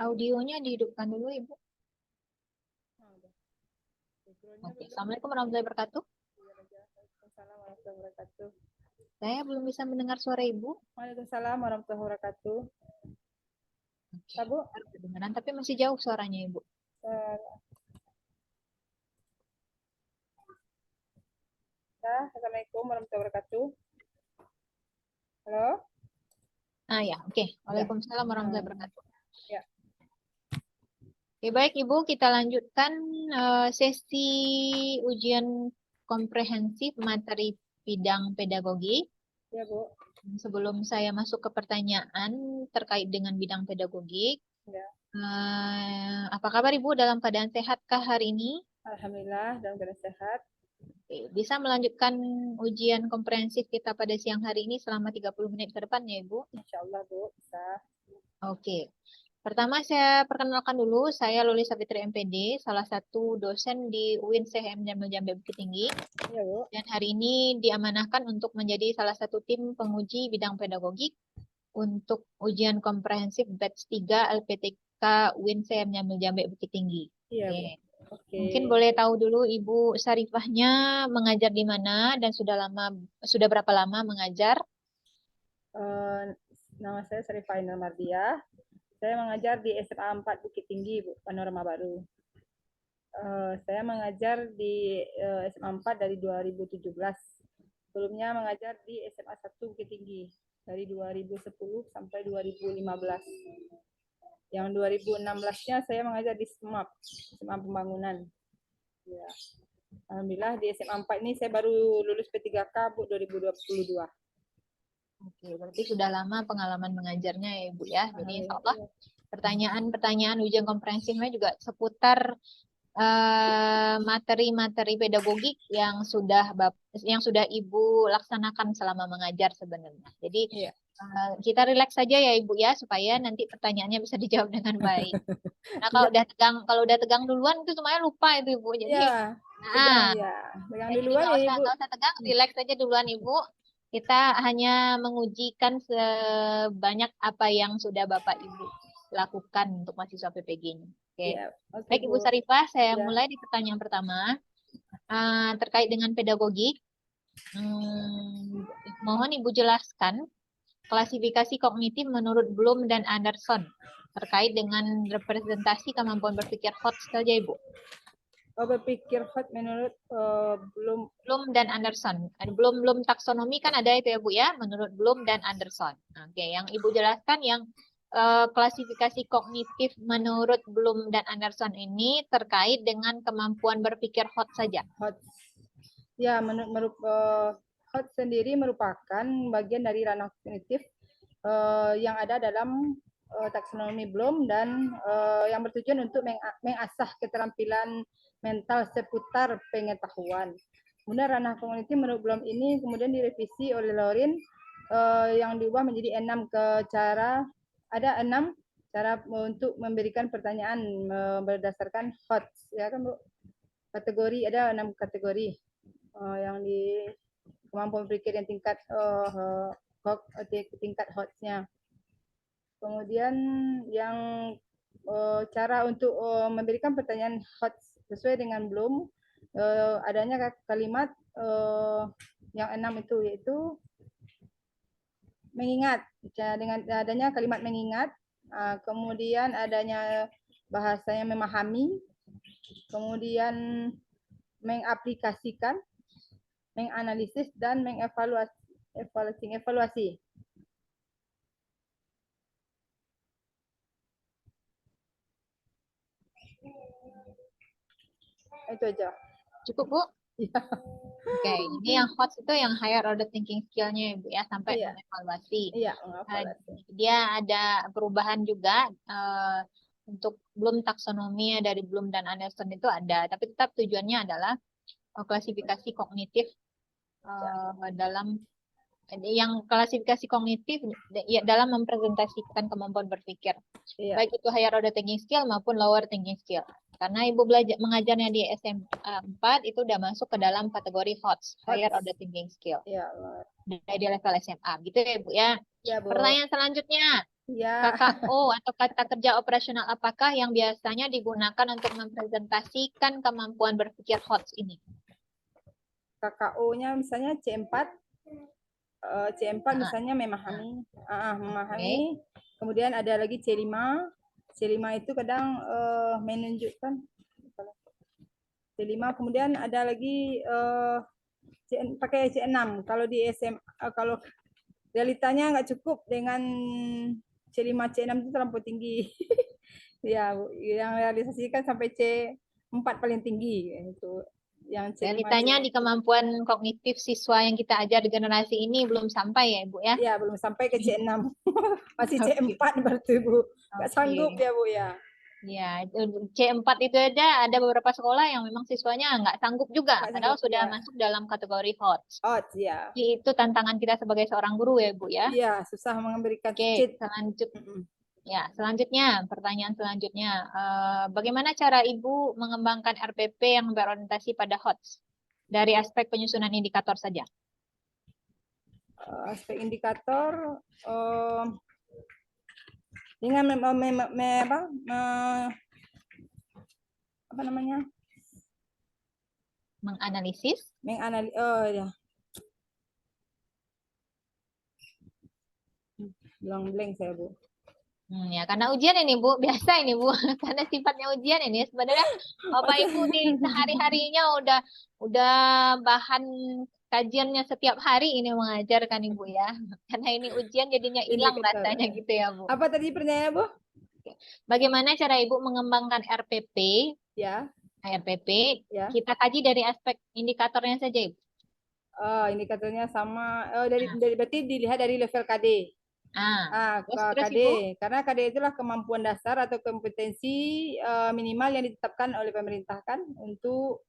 Audionya dihidupkan dulu, Ibu. Nah, udah. Backgroundnya Oke. belum. Assalamualaikum warahmatullahi wabarakatuh. Iya, aja. Waalaikumsalam warahmatullahi wabarakatuh. Saya belum bisa mendengar suara Ibu. Waalaikumsalam warahmatullahi wabarakatuh. Oke. Pak, Bu. Baru kedengaran, tapi masih jauh suaranya, Ibu. Eh, Assalamualaikum warahmatullahi wabarakatuh. Halo? Ah ya, oke. Ya. Waalaikumsalam warahmatullahi wabarakatuh. Ya. Oke, baik Ibu, kita lanjutkan sesi ujian komprehensif materi bidang pedagogi. Ya, Bu. Sebelum saya masuk ke pertanyaan terkait dengan bidang pedagogik, Ya. apa kabar Ibu, dalam keadaan sehatkah hari ini? Alhamdulillah dalam keadaan sehat. Oke, bisa melanjutkan ujian komprehensif kita pada siang hari ini selama 30 menit ke depan ya Ibu? Insya Allah, Bu, bisa. Oke. Pertama saya perkenalkan dulu, saya Luli Savitri MPD, salah satu dosen di UIN CHM Jamil Jambe Bukit Tinggi. Ya, Bu. Dan hari ini diamanahkan untuk menjadi salah satu tim penguji bidang pedagogik untuk ujian komprehensif batch 3 LPTK UIN CHM Jamil Jambe Bukit Tinggi. Iya, Oke. Bu. Oke. Mungkin boleh tahu dulu Ibu Sarifahnya mengajar di mana dan sudah berapa lama mengajar? Eh, Nama saya Sarifah Ainul Mardiah. Saya mengajar di SMA 4 Bukit Tinggi, Bu, Panorama Baru. Saya mengajar di SMA 4 dari 2017. Sebelumnya mengajar di SMA 1 Bukit Tinggi dari 2010 sampai 2015. Yang 2016-nya saya mengajar di SMAP, SMA Pembangunan. Ya. Alhamdulillah di SMA 4 ini saya baru lulus P3K, Bu, 2022. Oke, berarti sudah lama pengalaman mengajarnya ya Ibu ya. Jadi insya Allah Alhamdulillah. pertanyaan-pertanyaan ujian komprehensifnya juga seputar materi-materi pedagogik yang sudah Ibu laksanakan selama mengajar sebenarnya. Jadi Iya. kita rileks saja ya Ibu ya supaya nanti pertanyaannya bisa dijawab dengan baik. Nah, Iya. kalau udah tegang duluan itu semuanya lupa itu Ibu. Jadi Ya, tegang nah, ya. Tegang jadi duluan ya, Ibu. nggak usah tegang, rileks saja duluan Ibu. Kita hanya mengujikan sebanyak apa yang sudah Bapak Ibu lakukan untuk mahasiswa PPG-nya. Oke. Ya, oke, Baik Bu. Ibu Sarifah, saya Ya. mulai di pertanyaan pertama. Terkait dengan pedagogik, mohon Ibu jelaskan klasifikasi kognitif menurut Bloom dan Anderson terkait dengan representasi kemampuan berpikir HOT saja Ibu. Berpikir hot menurut belum. Bloom dan Anderson. Belum taksonomi kan ada itu ya Bu ya, menurut Bloom dan Anderson. Oke, yang Ibu jelaskan yang klasifikasi kognitif menurut Bloom dan Anderson ini terkait dengan kemampuan berpikir HOT saja. Hot. Ya, hot sendiri merupakan bagian dari ranah kognitif yang ada dalam taksonomi Bloom dan yang bertujuan untuk mengasah keterampilan mental seputar pengetahuan. Kemudian ranah kognitif menurut Bloom ini kemudian direvisi oleh Lorin yang diubah menjadi 6 cara untuk memberikan pertanyaan berdasarkan hot, ya kan Bu? Kategori ada 6 kategori yang di kemampuan berpikir yang tingkat hotnya. Kemudian yang cara untuk memberikan pertanyaan hot sesuai dengan Bloom adanya kalimat yang 6 itu, yaitu mengingat. Dengan adanya kalimat mengingat, kemudian adanya bahasanya memahami, kemudian mengaplikasikan, menganalisis, dan mengevaluasi. Itu aja. Cukup Bu? Ya. Oke, ini yang HOT itu yang higher order thinking skill-nya ya Bu ya, sampai Iya. mengevaluasi. Iya, mengevaluasi. Dia ada perubahan juga untuk Bloom taksonomi dari Bloom dan Anderson itu ada, tapi tetap tujuannya adalah klasifikasi kognitif dalam yang klasifikasi kognitif ya, dalam mempresentasikan kemampuan berpikir. Iya. Baik itu higher order thinking skill maupun lower thinking skill. Karena Ibu mengajarnya di SMA 4 itu udah masuk ke dalam kategori HOTS, higher order thinking skill. Iya. Dari level SMA gitu ya Bu ya. Ya, Bu. Pertanyaan selanjutnya. Ya, KKO atau kata kerja operasional apakah yang biasanya digunakan untuk mempresentasikan kemampuan berpikir HOTS ini? KKO-nya misalnya C4, C4 Ah, misalnya ah, oke. memahami. Kemudian ada lagi C5. C5 itu kadang menunjukkan C5. Kemudian ada lagi pakai C6. Kalau di SMA, kalau realitanya nggak cukup dengan C5, C6 itu terlalu tinggi. Ya, yang realisasikan sampai C4 paling tinggi itu. Yang C5, Realitanya C6. di kemampuan kognitif siswa yang kita ajar di generasi ini belum sampai ya, Ibu ya? Ya, belum sampai ke C6. Masih Oke, C4 berarti Bu. Nggak sanggup oke. ya Bu ya. Ya, itu C4 itu aja ada beberapa sekolah yang memang siswanya nggak sanggup juga, Nggak padahal sanggup sudah ya. masuk dalam kategori HOTS. Oh ya. Jadi itu tantangan kita sebagai seorang guru ya, Bu ya. Iya, susah memberikan Oke, cheat. selanjutnya, pertanyaan selanjutnya. Bagaimana cara Ibu mengembangkan RPP yang berorientasi pada HOTS? Dari aspek penyusunan indikator saja. Aspek indikator dengan apa namanya? Menganalisis. Menganalisis. Oh ya, bilang blank saya Bu. Ya, karena ujian ini Bu, biasa ini Bu, karena sifatnya ujian ini sebenarnya Bapak Ibu di sehari-harinya udah bahan kajiannya setiap hari ini mengajarkan Ibu ya, karena ini ujian jadinya hilang Indikator. rasanya gitu ya Bu. Apa tadi pertanyaannya Bu? Oke. Bagaimana cara Ibu mengembangkan RPP? Ya, RPP ya. kita kaji dari aspek indikatornya saja Ibu. Indikatornya sama. Nah, Berarti dilihat dari level KD. ah, terus Ke terus KD, Ibu. karena KD itulah kemampuan dasar atau kompetensi minimal yang ditetapkan oleh pemerintah kan untuk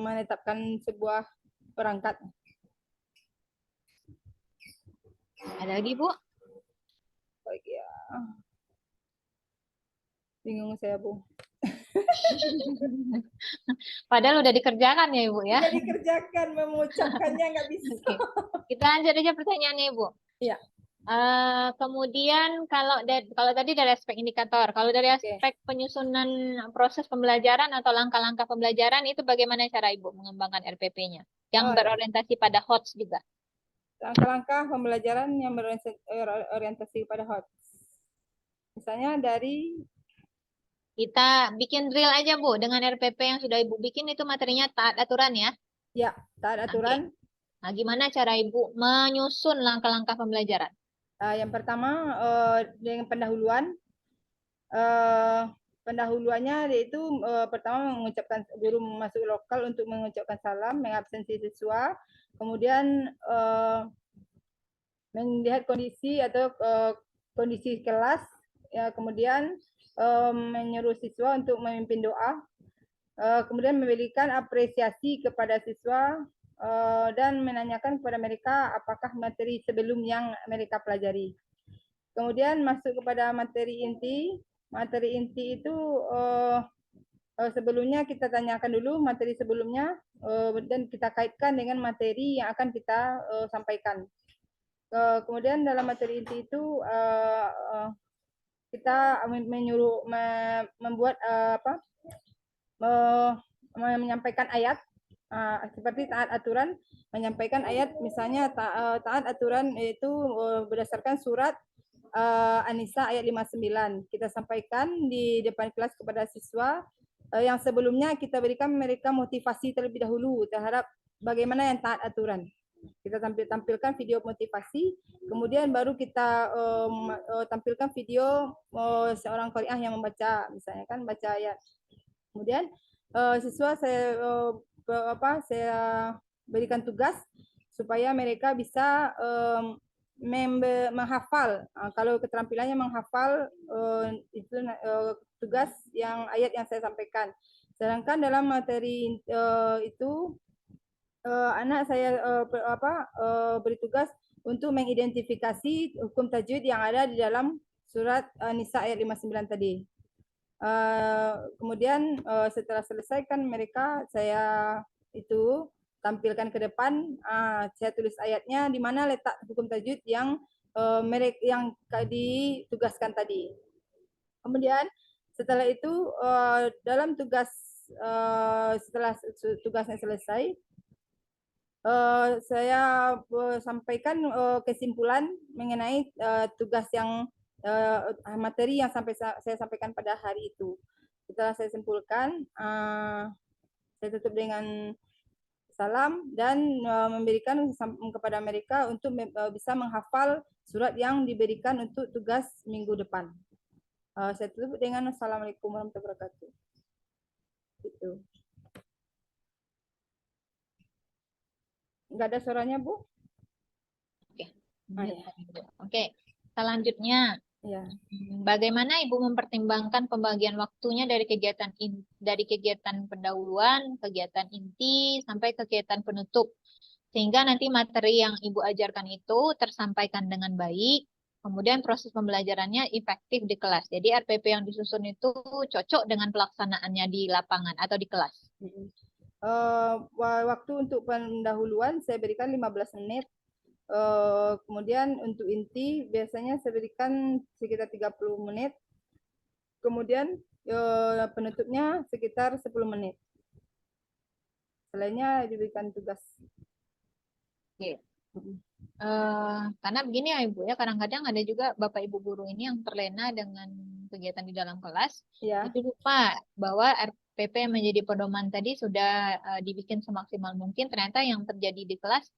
menetapkan sebuah perangkat. Ada lagi Bu? Oh, ya. Bingung saya Bu. Padahal udah dikerjakan ya Ibu ya. Udah dikerjakan, mengucapkannya nggak bisa. Oke. Kita lanjut aja pertanyaannya Ibu. Iya, Kemudian kalau tadi dari aspek indikator, kalau dari oke. aspek penyusunan proses pembelajaran atau langkah-langkah pembelajaran itu bagaimana cara Ibu mengembangkan RPP-nya yang Oh, berorientasi pada HOTS juga? langkah-langkah pembelajaran yang berorientasi pada hot. Misalnya dari Kita bikin drill aja Bu dengan RPP yang sudah Ibu bikin itu materinya taat aturan ya. ya taat Oke. aturan. Nah, gimana cara Ibu menyusun langkah-langkah pembelajaran? Yang pertama dengan pendahuluan. Pendahuluannya yaitu pertama mengucapkan guru masuk lokal untuk mengucapkan salam, mengabsensi siswa, kemudian melihat kondisi atau kondisi kelas, ya, kemudian menyuruh siswa untuk memimpin doa, kemudian memberikan apresiasi kepada siswa dan menanyakan kepada mereka apakah materi sebelum yang mereka pelajari. Kemudian masuk kepada materi inti. Materi inti itu sebelumnya kita tanyakan dulu materi sebelumnya dan kita kaitkan dengan materi yang akan kita sampaikan. Kemudian dalam materi inti itu kita menyuruh membuat menyampaikan ayat seperti taat aturan, menyampaikan ayat misalnya taat aturan itu berdasarkan surat An-Nisa ayat 59. Kita sampaikan di depan kelas kepada siswa yang sebelumnya kita berikan mereka motivasi terlebih dahulu terhadap bagaimana yang taat aturan. Kita tampilkan video motivasi, kemudian baru kita tampilkan video seorang qari'ah yang membaca, misalnya kan baca ayat. Kemudian siswa saya berikan tugas supaya mereka bisa menghafal. Kalau keterampilannya menghafal itu tugas yang ayat yang saya sampaikan. Sedangkan dalam materi itu anak saya beri tugas untuk mengidentifikasi hukum tajwid yang ada di dalam surat Nisa ayat 59 tadi. Kemudian setelah selesai kan mereka saya itu tampilkan ke depan, saya tulis ayatnya di mana letak hukum tajwid yang mereka yang ditugaskan tadi. Kemudian setelah itu dalam tugas setelah tugasnya selesai, saya sampaikan kesimpulan mengenai tugas yang materi yang saya sampaikan pada hari itu. Setelah saya simpulkan, saya tutup dengan salam dan memberikan kepada mereka untuk bisa menghafal surat yang diberikan untuk tugas minggu depan. Saya tutup dengan Assalamualaikum warahmatullahi wabarakatuh. Gitu. Nggak ada suaranya, Bu? Oke. Ya. Oke. Selanjutnya, Ya. bagaimana Ibu mempertimbangkan pembagian waktunya dari kegiatan pendahuluan, kegiatan inti, sampai kegiatan penutup, sehingga nanti materi yang Ibu ajarkan itu tersampaikan dengan baik, kemudian proses pembelajarannya efektif di kelas. Jadi RPP yang disusun itu cocok dengan pelaksanaannya di lapangan atau di kelas. Waktu untuk pendahuluan saya berikan 15 menit. Kemudian untuk inti biasanya saya berikan sekitar 30 menit. Kemudian penutupnya sekitar 10 menit. Selainnya diberikan tugas. Oke. Karena begini ya Ibu ya, kadang-kadang ada juga Bapak Ibu guru ini yang terlena dengan kegiatan di dalam kelas, itu lupa bahwa RPP yang menjadi pedoman tadi sudah dibikin semaksimal mungkin, ternyata yang terjadi di kelas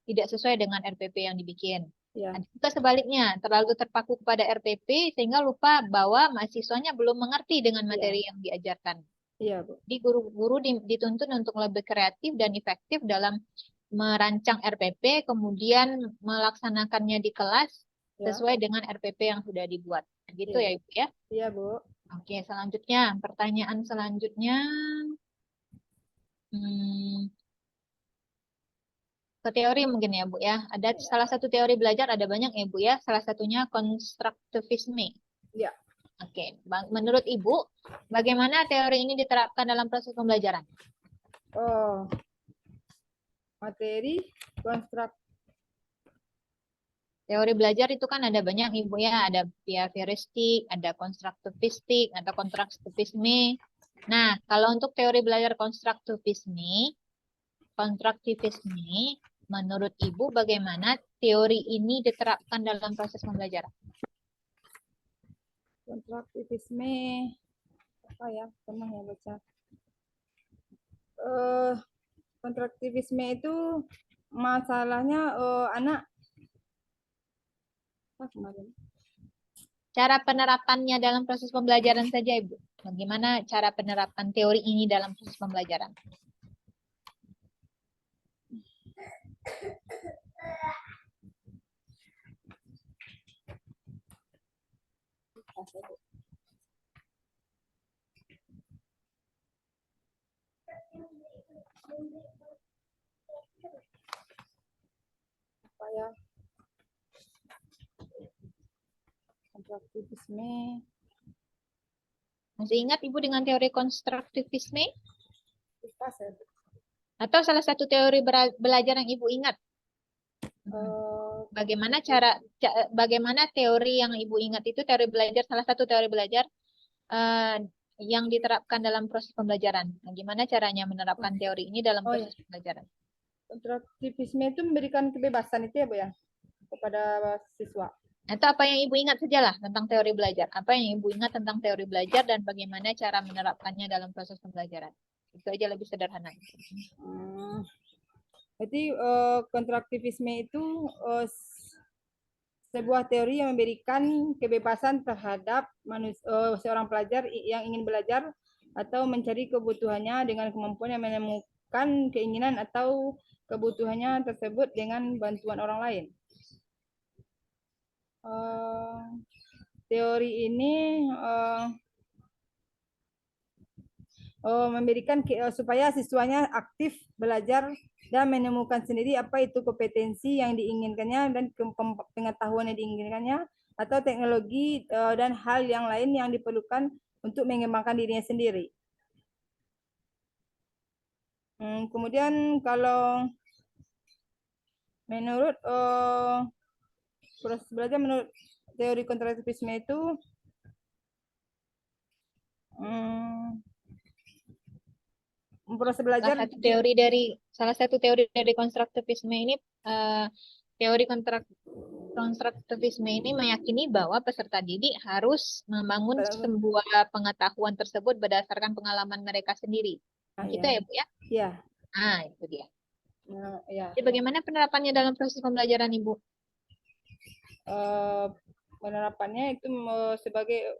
tidak sesuai dengan RPP yang dibikin. Ada juga sebaliknya, terlalu terpaku kepada RPP sehingga lupa bahwa mahasiswanya belum mengerti dengan materi yang diajarkan. Jadi guru-guru dituntut untuk lebih kreatif dan efektif dalam merancang RPP, kemudian melaksanakannya di kelas sesuai dengan RPP yang sudah dibuat. Gitu ya Ibu ya? Iya, Bu. Oke, selanjutnya, pertanyaan selanjutnya. Ke teori mungkin ya Bu ya. Ada salah satu teori belajar, ada banyak ya Bu ya. Salah satunya konstruktivisme. Iya. Oke, menurut Ibu, bagaimana teori ini diterapkan dalam proses pembelajaran? Materi konstruk. Teori belajar itu kan ada banyak Ibu ya, ada behavioristik, ada konstruktivistik, atau konstruktivisme. Nah, kalau untuk teori belajar konstruktivisme, menurut Ibu bagaimana teori ini diterapkan dalam proses pembelajaran? Konstruktivisme apa ya? Pernah ya baca. Konstruktivisme itu masalahnya anak kemarin. Cara penerapannya dalam proses pembelajaran saja, Ibu. Bagaimana cara penerapan teori ini dalam proses pembelajaran? Apa ya? Konstruktivisme. Masih ingat Ibu dengan teori konstruktivisme? Lupa saya. Atau salah satu teori belajar yang Ibu ingat? Bagaimana teori yang Ibu ingat itu teori belajar, salah satu teori belajar yang diterapkan dalam proses pembelajaran? Bagaimana caranya menerapkan teori ini dalam proses pembelajaran? Konstruktivisme itu memberikan kebebasan itu ya Bu ya kepada siswa. Atau apa yang Ibu ingat sajalah tentang teori belajar. Apa yang Ibu ingat tentang teori belajar dan bagaimana cara menerapkannya dalam proses pembelajaran. Itu aja lebih sederhana. Jadi konstruktivisme itu sebuah teori yang memberikan kebebasan terhadap seorang pelajar yang ingin belajar atau mencari kebutuhannya dengan kemampuan yang menemukan keinginan atau kebutuhannya tersebut dengan bantuan orang lain. Teori ini memberikan supaya siswanya aktif belajar dan menemukan sendiri apa itu kompetensi yang diinginkannya dan pengetahuan yang diinginkannya atau teknologi dan hal yang lain yang diperlukan untuk mengembangkan dirinya sendiri. Kemudian kalau menurut proses belajar menurut teori konstruktivisme itu proses belajar Salah satu teori dari konstruktivisme ini, teori konstruktivisme ini meyakini bahwa peserta didik harus membangun sebuah pengetahuan tersebut berdasarkan pengalaman mereka sendiri. Gitu ya, Bu ya? Iya. Ah, itu dia. Ya. Jadi bagaimana penerapannya dalam proses pembelajaran, Ibu? Penerapannya itu sebagai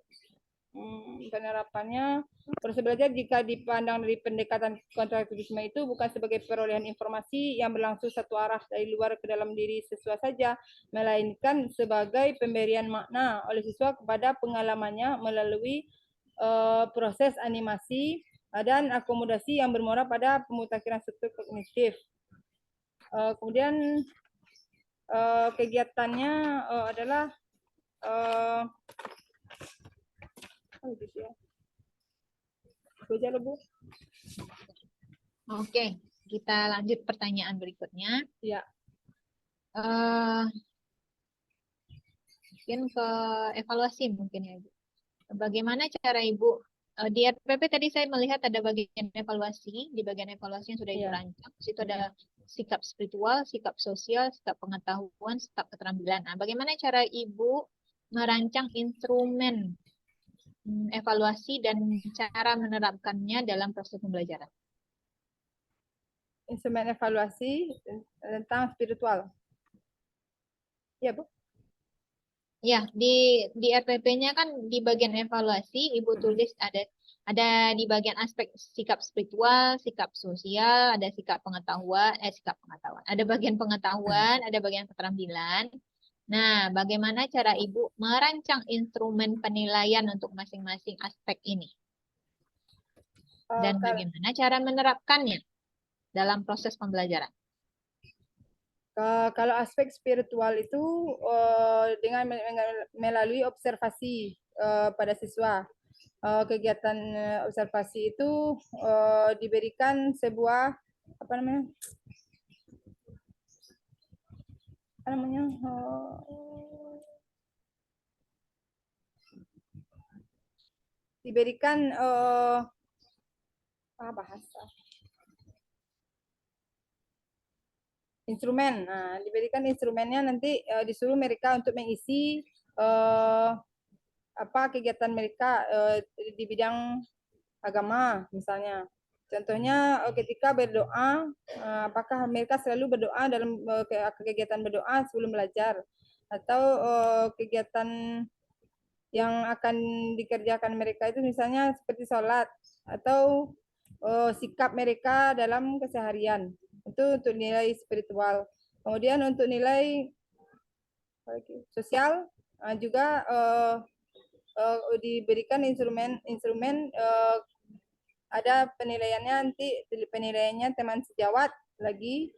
penerapannya proses belajar jika dipandang dari pendekatan konstruktivisme itu bukan sebagai perolehan informasi yang berlangsung satu arah dari luar ke dalam diri siswa saja, melainkan sebagai pemberian makna oleh siswa kepada pengalamannya melalui proses animasi dan akomodasi yang bermuara pada pemutakhiran struktur kognitif. Kemudian kegiatannya adalah Oke, kita lanjut pertanyaan berikutnya. Ya. Mungkin ke evaluasi mungkin ya, Ibu. Bagaimana cara Ibu di RPP tadi saya melihat ada bagian evaluasi, di bagian evaluasi yang sudah Ibu rancang. Di situ ada sikap spiritual, sikap sosial, sikap pengetahuan, sikap keterampilan. Nah, bagaimana cara Ibu merancang instrumen evaluasi dan cara menerapkannya dalam proses pembelajaran? Instrumen evaluasi tentang spiritual. Ya, Bu. Ya, di RPP-nya kan di bagian evaluasi Ibu tulis ada di bagian aspek sikap spiritual, sikap sosial, ada sikap pengetahuan, ada bagian pengetahuan, ada bagian keterampilan. Nah, bagaimana cara Ibu merancang instrumen penilaian untuk masing-masing aspek ini? Dan bagaimana cara menerapkannya dalam proses pembelajaran? Kalau aspek spiritual itu dengan melalui observasi pada siswa. Kegiatan observasi itu diberikan sebuah diberikan bahasa instrumen. Nah, diberikan instrumennya nanti disuruh mereka untuk mengisi kegiatan mereka di bidang agama misalnya. Contohnya ketika berdoa, apakah mereka selalu berdoa dalam kegiatan berdoa sebelum belajar, atau kegiatan yang akan dikerjakan mereka itu misalnya seperti sholat, atau sikap mereka dalam keseharian. Itu untuk nilai spiritual. Kemudian untuk nilai sosial juga diberikan instrumen ada penilaiannya, nanti penilaiannya teman sejawat lagi.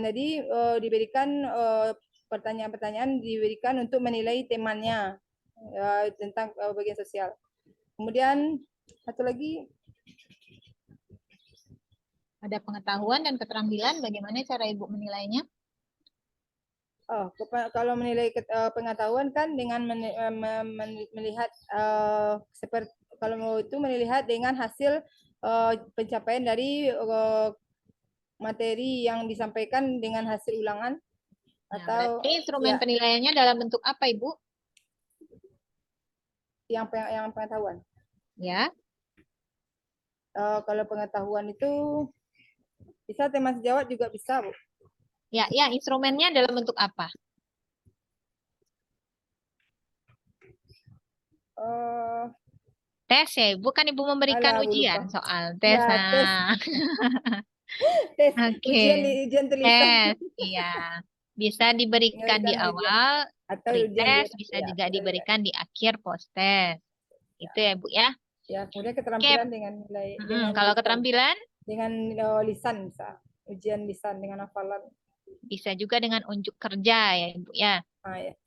Jadi diberikan pertanyaan-pertanyaan diberikan untuk menilai temannya tentang bagian sosial. Kemudian satu lagi ada pengetahuan dan keterampilan. Bagaimana cara Ibu menilainya? Kalau menilai pengetahuan kan dengan melihat seperti kalau mau itu melihat dengan hasil pencapaian dari materi yang disampaikan dengan hasil ulangan. Atau berarti instrumen penilaiannya dalam bentuk apa, Ibu? Yang pengetahuan. Ya. Kalau pengetahuan itu bisa teman sejawat juga bisa, Bu. Ya, instrumennya dalam bentuk apa? Tes ya, bukan Ibu memberikan ujian soal tes. Ya, tes. Ujian tulisan. Tes, iya. Bisa diberikan di awal atau tes, bisa juga diberikan di akhir post tes. Itu ya, Bu ya. Ya, kemudian keterampilan dengan nilai. Kalau keterampilan? Dengan lisan, bisa. Ujian lisan dengan hafalan. Bisa juga dengan unjuk kerja ya, Ibu ya. Ya.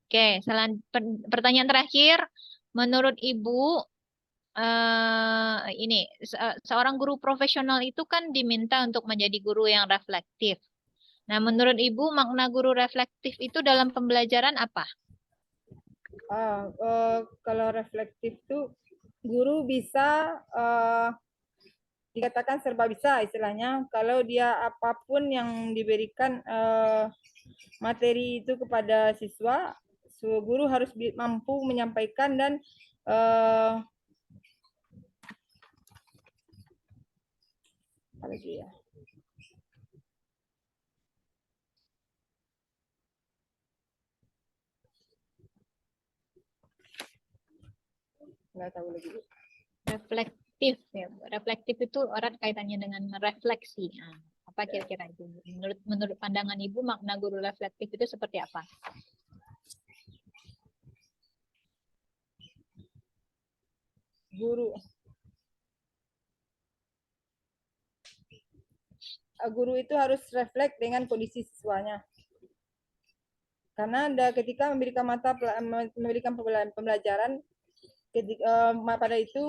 Oke, pertanyaan terakhir. Menurut Ibu, seorang guru profesional itu kan diminta untuk menjadi guru yang reflektif. Nah, menurut Ibu makna guru reflektif itu dalam pembelajaran apa? Kalau reflektif tuh guru bisa dikatakan serba bisa istilahnya. Kalau dia apapun yang diberikan materi itu kepada siswa, guru harus mampu menyampaikan dan apa lagi ya? Nggak tahu lagi. Reflektif ya. Reflektif itu erat kaitannya dengan refleksi. Nah, apa kira-kira itu? Menurut pandangan Ibu makna guru reflektif itu seperti apa? Guru itu harus refleks dengan kondisi siswanya. Karena ketika memberikan pembelajaran pada itu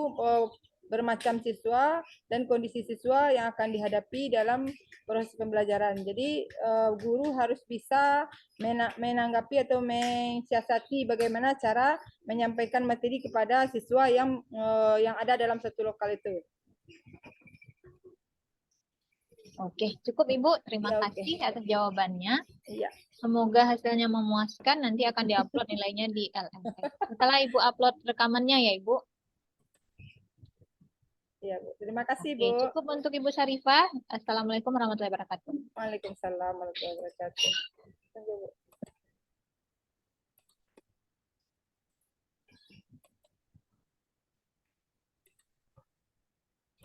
bermacam siswa dan kondisi siswa yang akan dihadapi dalam proses pembelajaran. Jadi guru harus bisa menanggapi atau mensiasati bagaimana cara menyampaikan materi kepada siswa yang ada dalam satu lokal itu. Oke, cukup Ibu. Terima Ya, kasih atas jawabannya. Iya. Semoga hasilnya memuaskan. Nanti akan diupload nilainya di LMS. Setelah Ibu upload rekamannya ya Ibu. Iya, Bu. Terima kasih, Oke, Bu. cukup untuk Ibu Syarifah. Assalamualaikum warahmatullahi wabarakatuh. Waalaikumsalam warahmatullahi wabarakatuh. Tunggu, Bu.